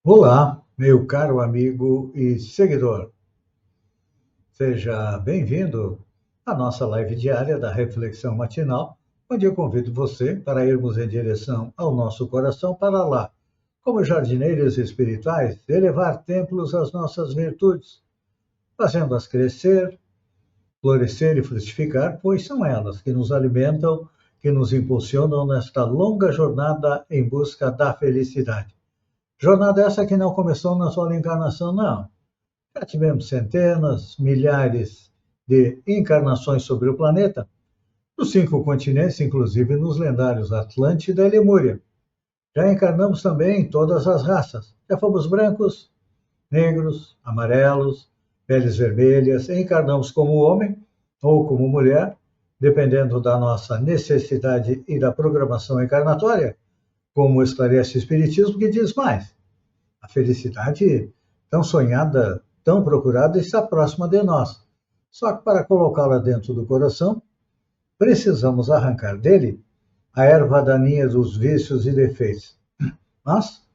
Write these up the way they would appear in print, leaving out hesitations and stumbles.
Olá, meu caro amigo e seguidor. Seja bem-vindo à nossa live diária da Reflexão Matinal, onde eu convido você para irmos em direção ao nosso coração para lá, como jardineiros espirituais, elevar templos às nossas virtudes, fazendo-as crescer, florescer e frutificar, pois são elas que nos alimentam, que nos impulsionam nesta longa jornada em busca da felicidade. Jornada essa que não começou na sua encarnação, não. Já tivemos centenas, milhares de encarnações sobre o planeta, nos 5 continentes, inclusive nos lendários Atlântida e Lemúria. Já encarnamos também em todas as raças. Já fomos brancos, negros, amarelos, peles vermelhas, encarnamos como homem ou como mulher, dependendo da nossa necessidade e da programação encarnatória, como esclarece o Espiritismo, que diz mais. A felicidade tão sonhada, tão procurada, está próxima de nós. Só que para colocá-la dentro do coração, precisamos arrancar dele a erva daninha dos vícios e defeitos. Mas,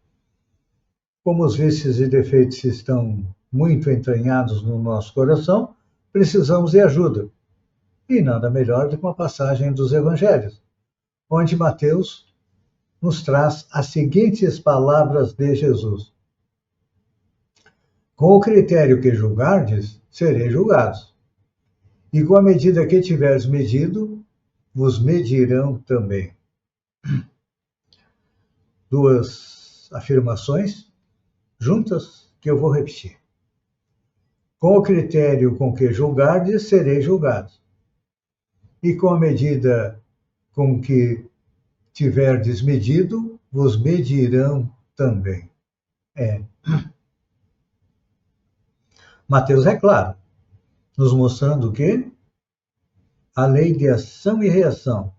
como os vícios e defeitos estão muito entranhados no nosso coração, precisamos de ajuda. E nada melhor do que uma passagem dos Evangelhos, onde Mateus nos traz as seguintes palavras de Jesus: com o critério que julgardes, sereis julgados. E com a medida que tiveres medido, vos medirão também. Duas afirmações juntas que eu vou repetir. Com o critério com que julgardes, sereis julgados. E com a medida com que tiverdes medido, vos medirão também. Mateus é claro, nos mostrando que a lei de ação e reação,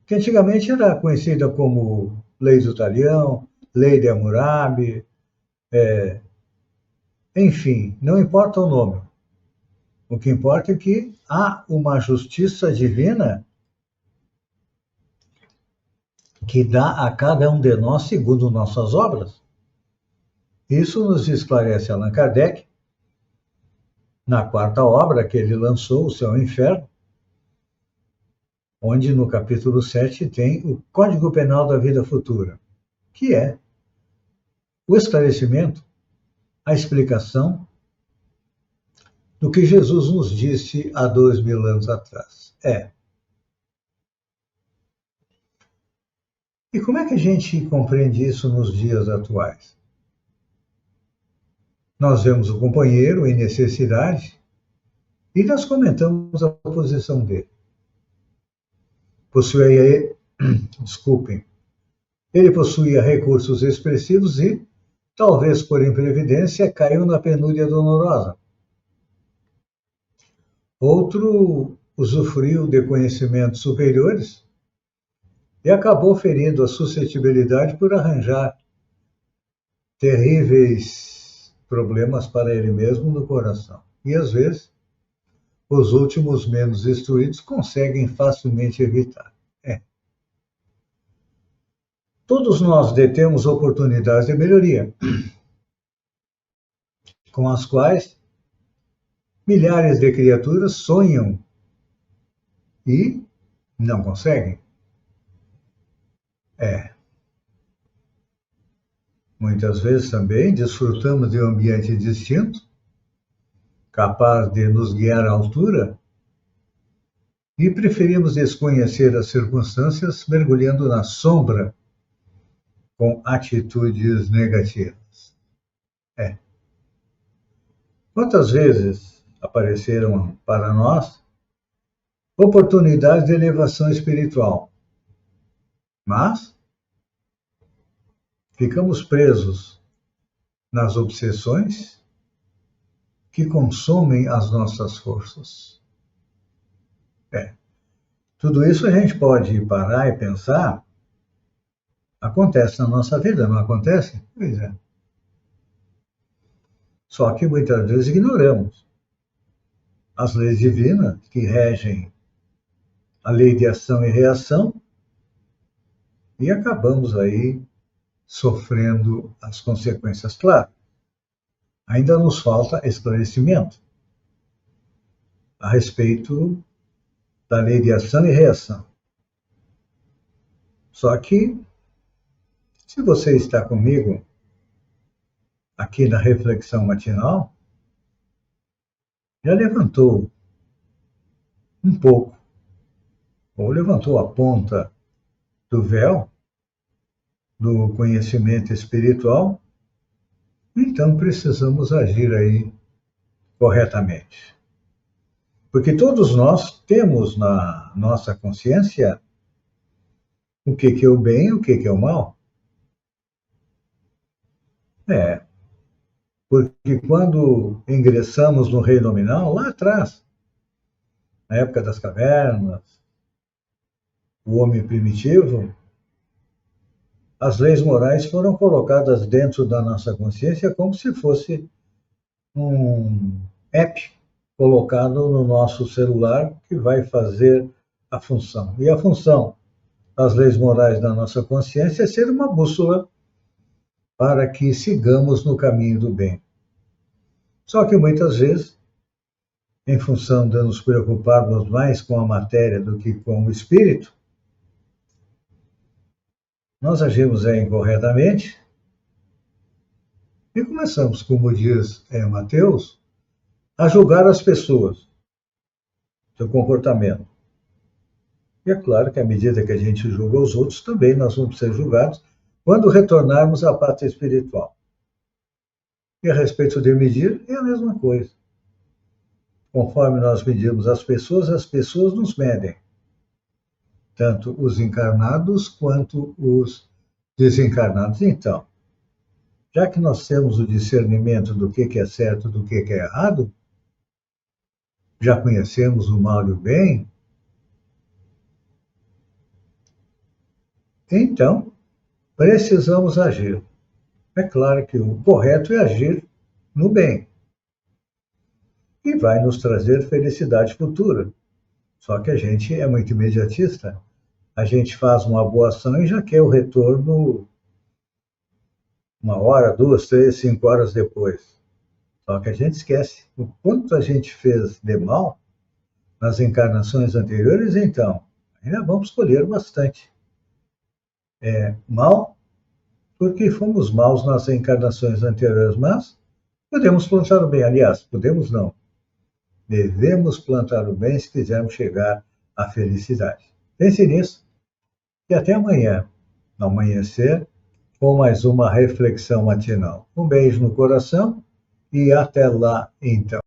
que antigamente era conhecida como lei do talião, lei de Hammurabi, enfim, não importa o nome. O que importa é que há uma justiça divina que dá a cada um de nós segundo nossas obras. Isso nos esclarece Allan Kardec, na quarta obra que ele lançou, O Céu e o Inferno, onde no capítulo 7 tem o Código Penal da Vida Futura, que é o esclarecimento, a explicação do que Jesus nos disse há 2000 anos atrás. E como é que a gente compreende isso nos dias atuais? Nós vemos o companheiro em necessidade e nós comentamos a posição dele. Ele possuía recursos expressivos e, talvez por imprevidência, caiu na penúria dolorosa. Outro usufruiu de conhecimentos superiores e acabou ferindo a suscetibilidade por arranjar terríveis problemas para ele mesmo no coração. E, às vezes, os últimos menos instruídos conseguem facilmente evitar. Todos nós detemos oportunidades de melhoria, com as quais milhares de criaturas sonham e não conseguem. Muitas vezes também desfrutamos de um ambiente distinto, capaz de nos guiar à altura, e preferimos desconhecer as circunstâncias mergulhando na sombra com atitudes negativas. Quantas vezes apareceram para nós oportunidades de elevação espiritual, mas ficamos presos nas obsessões que consomem as nossas forças. Tudo isso a gente pode parar e pensar. Acontece na nossa vida, não acontece? Pois é. Só que muitas vezes ignoramos as leis divinas que regem a lei de ação e reação e acabamos aí sofrendo as consequências. Claro, ainda nos falta esclarecimento a respeito da lei de ação e reação. Só que, se você está comigo aqui na reflexão matinal, já levantou um pouco, ou levantou a ponta do véu do conhecimento espiritual, então precisamos agir aí corretamente. Porque todos nós temos na nossa consciência o que é o bem e o que é o mal. Porque quando ingressamos no reino nominal, lá atrás, na época das cavernas, o homem primitivo, as leis morais foram colocadas dentro da nossa consciência como se fosse um app colocado no nosso celular que vai fazer a função. E a função das leis morais da nossa consciência é ser uma bússola para que sigamos no caminho do bem. Só que muitas vezes, em função de nos preocuparmos mais com a matéria do que com o espírito, nós agimos incorretamente e começamos, como diz Mateus, a julgar as pessoas, seu comportamento. E é claro que à medida que a gente julga os outros, também nós vamos ser julgados quando retornarmos à pátria espiritual. E a respeito de medir, é a mesma coisa. Conforme nós medimos as pessoas nos medem. Tanto os encarnados quanto os desencarnados. Então, já que nós temos o discernimento do que é certo do que é errado, já conhecemos o mal e o bem, então precisamos agir. É claro que o correto é agir no bem, e vai nos trazer felicidade futura. Só que a gente é muito imediatista. A gente faz uma boa ação e já quer o retorno 1 hora, 2, 3, 5 horas depois. Só que a gente esquece o quanto a gente fez de mal nas encarnações anteriores, então ainda vamos colher bastante. Mal, porque fomos maus nas encarnações anteriores, mas podemos plantar o bem. Aliás, podemos não. Devemos plantar o bem se quisermos chegar à felicidade. Pense nisso e até amanhã, no amanhecer, com mais uma reflexão matinal. Um beijo no coração e até lá, então.